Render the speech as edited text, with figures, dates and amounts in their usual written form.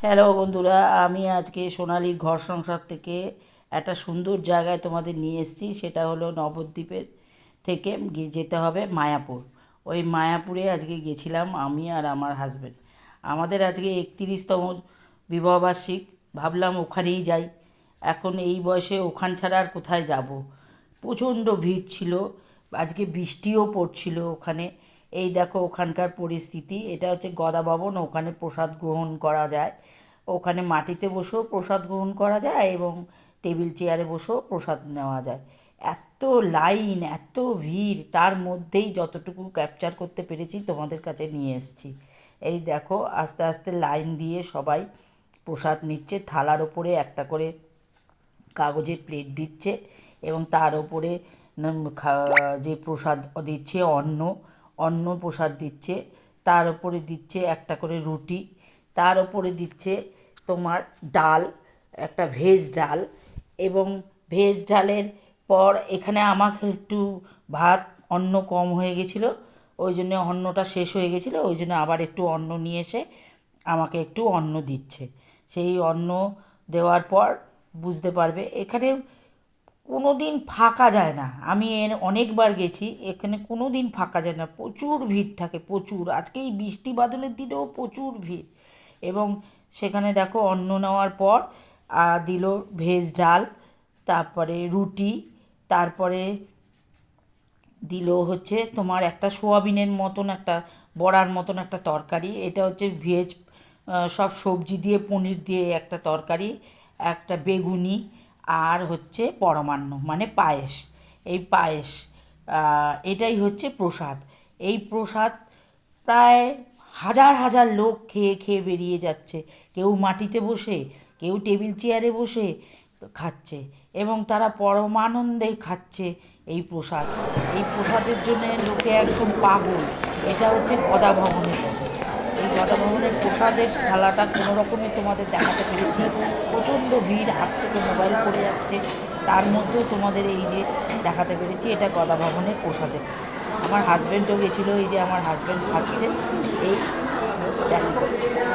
Hello বন্ধুরা, আমি আজকে সোনালীর ঘর সংসার থেকে একটা সুন্দর জায়গায় তোমাদের নিয়ে এসেছি। সেটা হলো নবদ্বীপের থেকে যেতে হবে মায়াপুর। ওই মায়াপুরে আজকে গেছিলাম আমি আর আমার হাজব্যান্ড। আমাদের আজকে 31তম বিবাহবার্ষিক। ভাবলাম ওখানেই যাই। এখন এই বয়সে ওখান ছাড়া আর কোথায় যাব। প্রচণ্ড ভিড় ছিল, আজকে বৃষ্টিও পড়ছিল ওখানে। এই দেখো ওখানকার পরিস্থিতি। এটা হচ্ছে গদা ভবন, ওখানে প্রসাদ গ্রহণ করা যায়। ওখানে মাটিতে বসেও প্রসাদ গ্রহণ করা যায় এবং টেবিল চেয়ারে বসেও প্রসাদ নেওয়া যায়। এত লাইন, এত ভিড়, তার মধ্যেই যতটুকু ক্যাপচার করতে পেরেছি তোমাদের কাছে নিয়ে এসেছি। এই দেখো আস্তে আস্তে লাইন দিয়ে সবাই প্রসাদ নিচ্ছে। থালার ওপরে একটা করে কাগজের প্লেট দিচ্ছে এবং তার ওপরে যে প্রসাদ দিচ্ছে অন্ন প্রসাদ দিচ্ছে। তার ওপরে দিচ্ছে একটা করে রুটি, তার ওপরে দিচ্ছে তোমার ডাল, একটা ভেজ ডাল। এবং ভেজ ডালের পর এখানে আমাকে একটু ভাত অন্ন কম হয়ে গেছিলো, ওই জন্য অন্নটা শেষ হয়ে গেছিলো, ওই জন্য আবার একটু অন্ন নিয়ে এসে আমাকে একটু অন্ন দিচ্ছে। সেই অন্ন দেওয়ার পর বুঝতে পারবে এখানে কোনো দিন ফাঁকা যায় না। আমি এর অনেকবার গেছি, এখানে কোনো দিন ফাঁকা যায় না, প্রচুর ভিড় থাকে, প্রচুর। আজকে এই বৃষ্টি বাদলের দিনেও প্রচুর ভিড়। এবং সেখানে দেখো অন্ন নেওয়ার পর দিল ভেজ ডাল, তারপরে রুটি, তারপরে দিল হচ্ছে তোমার একটা সোয়াবিনের মতন একটা বড়ার মতন একটা তরকারি। এটা হচ্ছে ভেজ, সব সবজি দিয়ে পনির দিয়ে একটা তরকারি, একটা বেগুনি, আর হচ্ছে পরমান্ন মানে পায়েস। এই পায়েস, এটাই হচ্ছে প্রসাদ। এই প্রসাদ প্রায় হাজার হাজার লোক খেয়ে খেয়ে বেরিয়ে যাচ্ছে। কেউ মাটিতে বসে, কেউ টেবিল চেয়ারে বসে খাচ্ছে এবং তারা পরমানন্দে খাচ্ছে এই প্রসাদ। এই প্রসাদের জন্য লোকে একদম পাগল। এটা হচ্ছে গদা ভবনের প্রসাদ। এই গদা ভবনের প্রসাদের থালাটা কোনো রকমে তোমাদের দেখাতে পেরেছি। প্রচণ্ড ভিড়, হাত থেকে মোবাইল পড়ে যাচ্ছে, তার মধ্যেও তোমাদের এই যে দেখাতে পেরেছি এটা গদা ভবনের প্রসাদের। আমার হাজব্যান্ডও গেছিলো, এই যে আমার হাজব্যান্ড খাচ্ছে। এই দেখো।